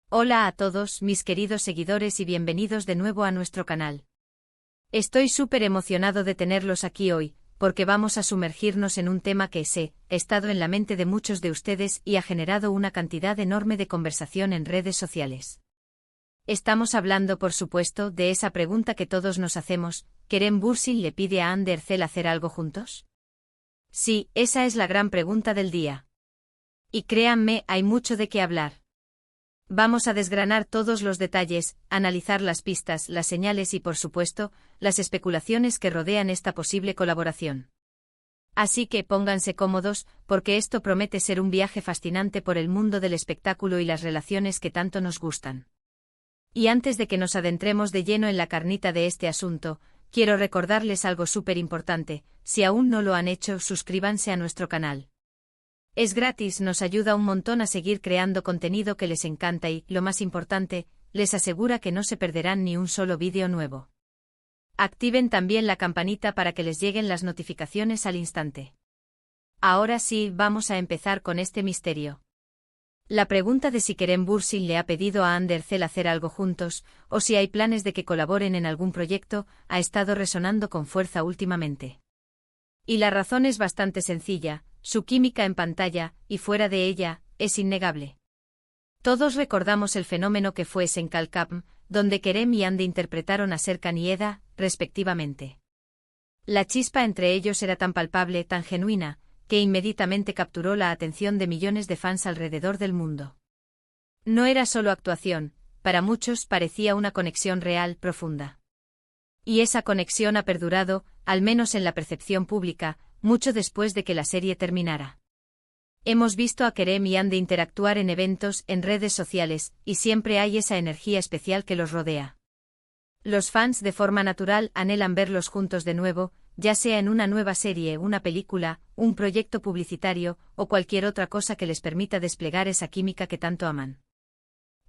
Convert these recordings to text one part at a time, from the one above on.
Hola a todos mis queridos seguidores y bienvenidos de nuevo a nuestro canal. Estoy súper emocionado de tenerlos aquí hoy, porque vamos a sumergirnos en un tema que ha estado en la mente de muchos de ustedes y ha generado una cantidad enorme de conversación en redes sociales. Estamos hablando, por supuesto, de esa pregunta que todos nos hacemos: ¿Kerem Bürsin le pide a Hande Erçel hacer algo juntos? Sí, esa es la gran pregunta del día. Y créanme, hay mucho de qué hablar. Vamos a desgranar todos los detalles, analizar las pistas, las señales y, por supuesto, las especulaciones que rodean esta posible colaboración. Así que pónganse cómodos, porque esto promete ser un viaje fascinante por el mundo del espectáculo y las relaciones que tanto nos gustan. Y antes de que nos adentremos de lleno en la carnita de este asunto, quiero recordarles algo súper importante: si aún no lo han hecho, suscríbanse a nuestro canal. Es gratis, nos ayuda un montón a seguir creando contenido que les encanta y, lo más importante, les asegura que no se perderán ni un solo vídeo nuevo. Activen también la campanita para que les lleguen las notificaciones al instante. Ahora sí, vamos a empezar con este misterio. La pregunta de si Kerem Bürsin le ha pedido a Hande Erçel hacer algo juntos, o si hay planes de que colaboren en algún proyecto, ha estado resonando con fuerza últimamente. Y la razón es bastante sencilla: su química en pantalla, y fuera de ella, es innegable. Todos recordamos el fenómeno que fue Senkalkam, donde Kerem y Hande interpretaron a Serkan y Eda, respectivamente. La chispa entre ellos era tan palpable, tan genuina, que inmediatamente capturó la atención de millones de fans alrededor del mundo. No era solo actuación, para muchos parecía una conexión real, profunda. Y esa conexión ha perdurado, al menos en la percepción pública, mucho después de que la serie terminara. Hemos visto a Kerem y Hande interactuar en eventos, en redes sociales, y siempre hay esa energía especial que los rodea. Los fans de forma natural anhelan verlos juntos de nuevo, ya sea en una nueva serie, una película, un proyecto publicitario, o cualquier otra cosa que les permita desplegar esa química que tanto aman.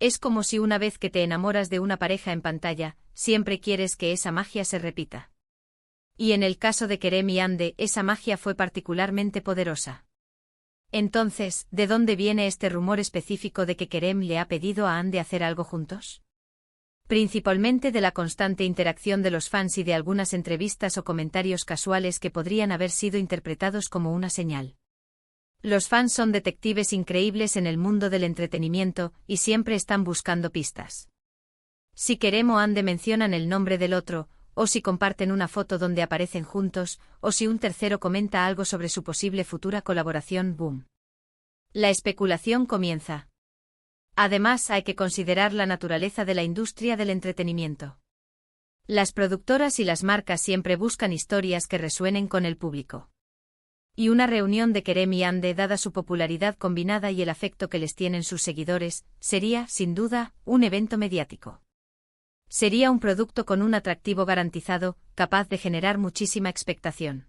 Es como si una vez que te enamoras de una pareja en pantalla, siempre quieres que esa magia se repita. Y en el caso de Kerem y Hande, esa magia fue particularmente poderosa. Entonces, ¿de dónde viene este rumor específico de que Kerem le ha pedido a Hande hacer algo juntos? Principalmente de la constante interacción de los fans y de algunas entrevistas o comentarios casuales que podrían haber sido interpretados como una señal. Los fans son detectives increíbles en el mundo del entretenimiento, y siempre están buscando pistas. Si Kerem o Hande mencionan el nombre del otro, o si comparten una foto donde aparecen juntos, o si un tercero comenta algo sobre su posible futura colaboración, ¡boom!, la especulación comienza. Además, hay que considerar la naturaleza de la industria del entretenimiento. Las productoras y las marcas siempre buscan historias que resuenen con el público. Y una reunión de Kerem y Hande, dada su popularidad combinada y el afecto que les tienen sus seguidores, sería, sin duda, un evento mediático. Sería un producto con un atractivo garantizado, capaz de generar muchísima expectación.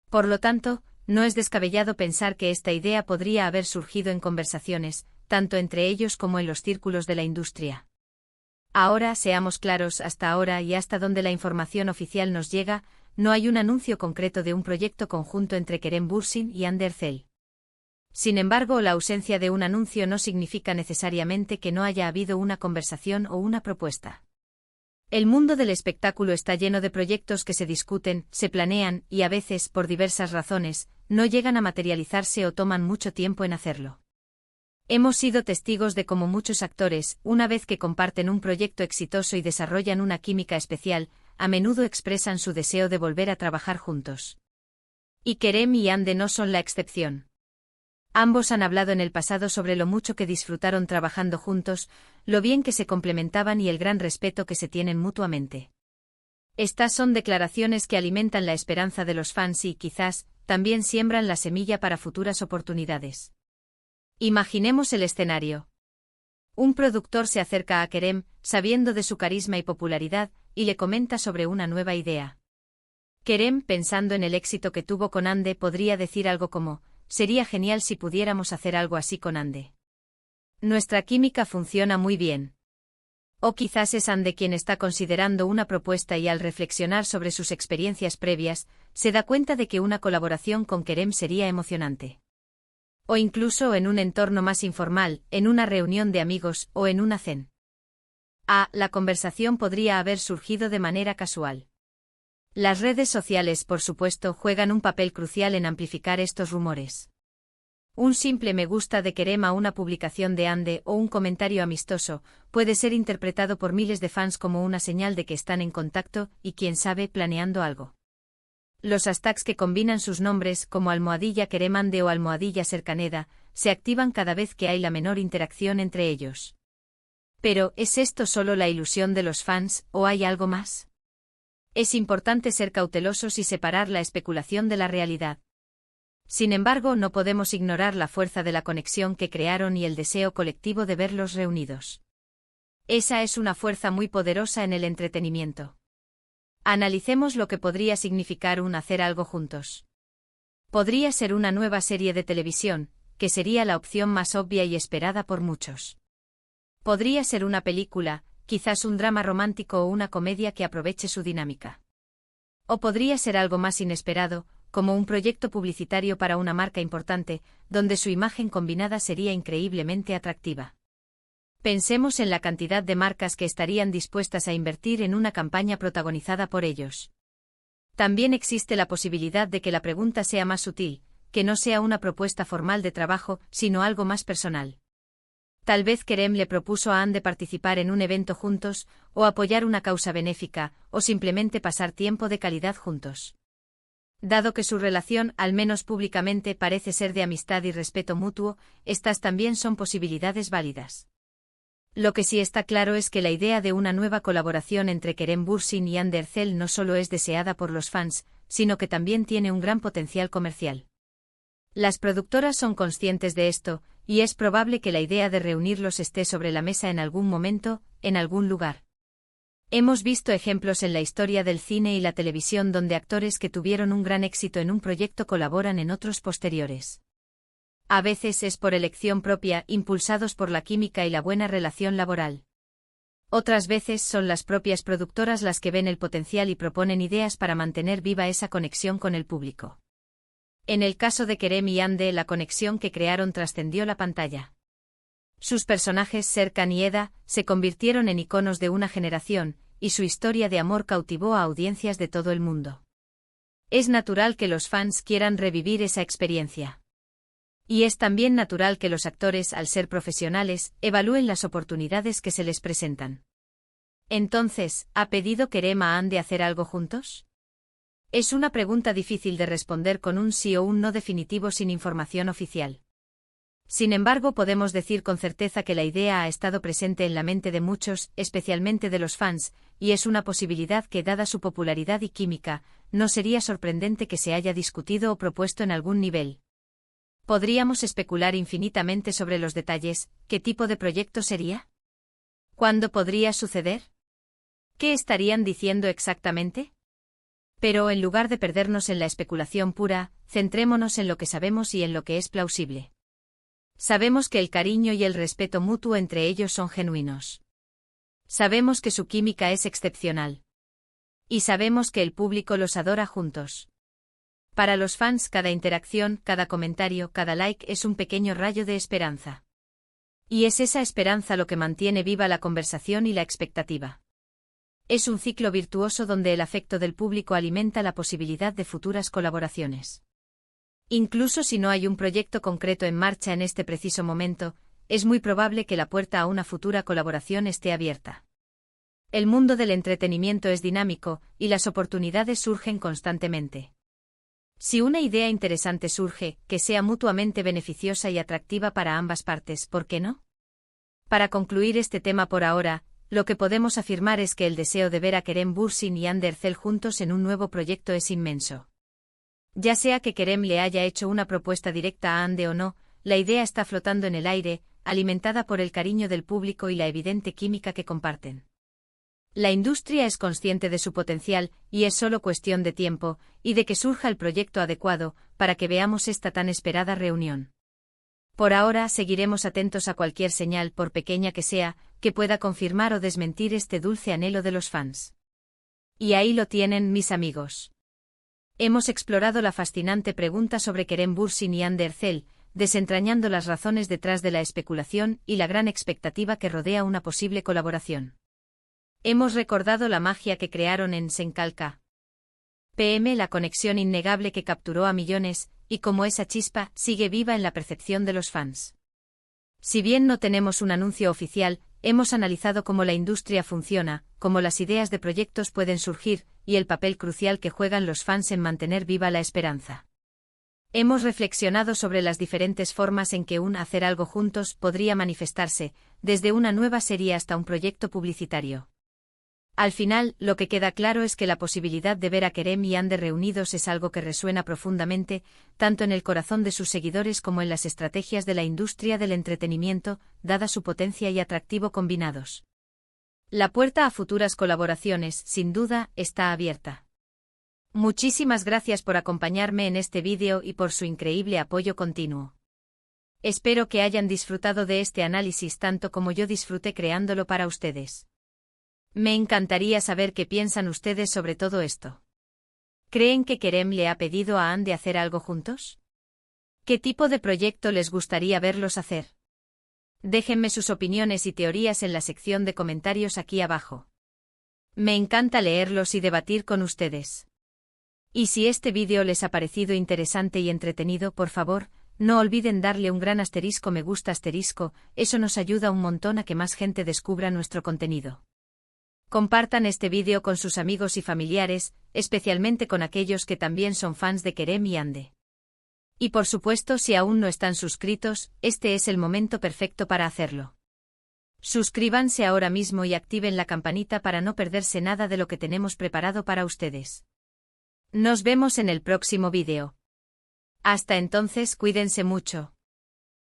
Por lo tanto, no es descabellado pensar que esta idea podría haber surgido en conversaciones, tanto entre ellos como en los círculos de la industria. Ahora, seamos claros, hasta ahora y hasta donde la información oficial nos llega, no hay un anuncio concreto de un proyecto conjunto entre Kerem Bürsin y Hande Erçel. Sin embargo, la ausencia de un anuncio no significa necesariamente que no haya habido una conversación o una propuesta. El mundo del espectáculo está lleno de proyectos que se discuten, se planean y a veces, por diversas razones, no llegan a materializarse o toman mucho tiempo en hacerlo. Hemos sido testigos de cómo muchos actores, una vez que comparten un proyecto exitoso y desarrollan una química especial, a menudo expresan su deseo de volver a trabajar juntos. Y Kerem y Hande no son la excepción. Ambos han hablado en el pasado sobre lo mucho que disfrutaron trabajando juntos, lo bien que se complementaban y el gran respeto que se tienen mutuamente. Estas son declaraciones que alimentan la esperanza de los fans y, quizás, también siembran la semilla para futuras oportunidades. Imaginemos el escenario. Un productor se acerca a Kerem, sabiendo de su carisma y popularidad, y le comenta sobre una nueva idea. Kerem, pensando en el éxito que tuvo con Hande, podría decir algo como: sería genial si pudiéramos hacer algo así con Hande. Nuestra química funciona muy bien. O quizás es Hande quien está considerando una propuesta y al reflexionar sobre sus experiencias previas, se da cuenta de que una colaboración con Kerem sería emocionante. O incluso en un entorno más informal, en una reunión de amigos o en una cena. La conversación podría haber surgido de manera casual. Las redes sociales, por supuesto, juegan un papel crucial en amplificar estos rumores. Un simple me gusta de Kerem a una publicación de Ande o un comentario amistoso puede ser interpretado por miles de fans como una señal de que están en contacto y, quién sabe, planeando algo. Los hashtags que combinan sus nombres, como @Kerem Ande o @Sercaneda, se activan cada vez que hay la menor interacción entre ellos. Pero, ¿es esto solo la ilusión de los fans, o hay algo más? Es importante ser cautelosos y separar la especulación de la realidad. Sin embargo, no podemos ignorar la fuerza de la conexión que crearon y el deseo colectivo de verlos reunidos. Esa es una fuerza muy poderosa en el entretenimiento. Analicemos lo que podría significar un hacer algo juntos. Podría ser una nueva serie de televisión, que sería la opción más obvia y esperada por muchos. Podría ser una película, quizás un drama romántico o una comedia que aproveche su dinámica. O podría ser algo más inesperado, como un proyecto publicitario para una marca importante, donde su imagen combinada sería increíblemente atractiva. Pensemos en la cantidad de marcas que estarían dispuestas a invertir en una campaña protagonizada por ellos. También existe la posibilidad de que la pregunta sea más sutil, que no sea una propuesta formal de trabajo, sino algo más personal. Tal vez Kerem le propuso a Ande participar en un evento juntos, o apoyar una causa benéfica, o simplemente pasar tiempo de calidad juntos. Dado que su relación, al menos públicamente, parece ser de amistad y respeto mutuo, estas también son posibilidades válidas. Lo que sí está claro es que la idea de una nueva colaboración entre Kerem Bürsin y Hande Erçel no solo es deseada por los fans, sino que también tiene un gran potencial comercial. Las productoras son conscientes de esto, y es probable que la idea de reunirlos esté sobre la mesa en algún momento, en algún lugar. Hemos visto ejemplos en la historia del cine y la televisión donde actores que tuvieron un gran éxito en un proyecto colaboran en otros posteriores. A veces es por elección propia, impulsados por la química y la buena relación laboral. Otras veces son las propias productoras las que ven el potencial y proponen ideas para mantener viva esa conexión con el público. En el caso de Kerem y Hande, la conexión que crearon trascendió la pantalla. Sus personajes Serkan y Eda se convirtieron en iconos de una generación, y su historia de amor cautivó a audiencias de todo el mundo. Es natural que los fans quieran revivir esa experiencia. Y es también natural que los actores, al ser profesionales, evalúen las oportunidades que se les presentan. Entonces, ¿ha pedido Kerem a Hande hacer algo juntos? Es una pregunta difícil de responder con un sí o un no definitivo sin información oficial. Sin embargo, podemos decir con certeza que la idea ha estado presente en la mente de muchos, especialmente de los fans, y es una posibilidad que, dada su popularidad y química, no sería sorprendente que se haya discutido o propuesto en algún nivel. Podríamos especular infinitamente sobre los detalles. ¿Qué tipo de proyecto sería? ¿Cuándo podría suceder? ¿Qué estarían diciendo exactamente? Pero en lugar de perdernos en la especulación pura, centrémonos en lo que sabemos y en lo que es plausible. Sabemos que el cariño y el respeto mutuo entre ellos son genuinos. Sabemos que su química es excepcional. Y sabemos que el público los adora juntos. Para los fans, cada interacción, cada comentario, cada like es un pequeño rayo de esperanza. Y es esa esperanza lo que mantiene viva la conversación y la expectativa. Es un ciclo virtuoso donde el afecto del público alimenta la posibilidad de futuras colaboraciones. Incluso si no hay un proyecto concreto en marcha en este preciso momento, es muy probable que la puerta a una futura colaboración esté abierta. El mundo del entretenimiento es dinámico, y las oportunidades surgen constantemente. Si una idea interesante surge, que sea mutuamente beneficiosa y atractiva para ambas partes, ¿por qué no? Para concluir este tema por ahora, lo que podemos afirmar es que el deseo de ver a Kerem Bürsin y Hande Erçel juntos en un nuevo proyecto es inmenso. Ya sea que Kerem le haya hecho una propuesta directa a Hande o no, la idea está flotando en el aire, alimentada por el cariño del público y la evidente química que comparten. La industria es consciente de su potencial, y es solo cuestión de tiempo, y de que surja el proyecto adecuado, para que veamos esta tan esperada reunión. Por ahora seguiremos atentos a cualquier señal, por pequeña que sea, que pueda confirmar o desmentir este dulce anhelo de los fans. Y ahí lo tienen, mis amigos. Hemos explorado la fascinante pregunta sobre Kerem Bürsin y Hande Erçel, desentrañando las razones detrás de la especulación y la gran expectativa que rodea una posible colaboración. Hemos recordado la magia que crearon en Sencalca PM, la conexión innegable que capturó a millones, y cómo esa chispa sigue viva en la percepción de los fans. Si bien no tenemos un anuncio oficial, hemos analizado cómo la industria funciona, cómo las ideas de proyectos pueden surgir, y el papel crucial que juegan los fans en mantener viva la esperanza. Hemos reflexionado sobre las diferentes formas en que hacer algo juntos podría manifestarse, desde una nueva serie hasta un proyecto publicitario. Al final, lo que queda claro es que la posibilidad de ver a Kerem y Yandhi reunidos es algo que resuena profundamente, tanto en el corazón de sus seguidores como en las estrategias de la industria del entretenimiento, dada su potencia y atractivo combinados. La puerta a futuras colaboraciones, sin duda, está abierta. Muchísimas gracias por acompañarme en este vídeo y por su increíble apoyo continuo. Espero que hayan disfrutado de este análisis tanto como yo disfruté creándolo para ustedes. Me encantaría saber qué piensan ustedes sobre todo esto. ¿Creen que Kerem le ha pedido a Yandhi hacer algo juntos? ¿Qué tipo de proyecto les gustaría verlos hacer? Déjenme sus opiniones y teorías en la sección de comentarios aquí abajo. Me encanta leerlos y debatir con ustedes. Y si este vídeo les ha parecido interesante y entretenido, por favor, no olviden darle un gran asterisco me gusta asterisco, eso nos ayuda un montón a que más gente descubra nuestro contenido. Compartan este vídeo con sus amigos y familiares, especialmente con aquellos que también son fans de Kerem y Yandhi. Y por supuesto, si aún no están suscritos, este es el momento perfecto para hacerlo. Suscríbanse ahora mismo y activen la campanita para no perderse nada de lo que tenemos preparado para ustedes. Nos vemos en el próximo vídeo. Hasta entonces, cuídense mucho.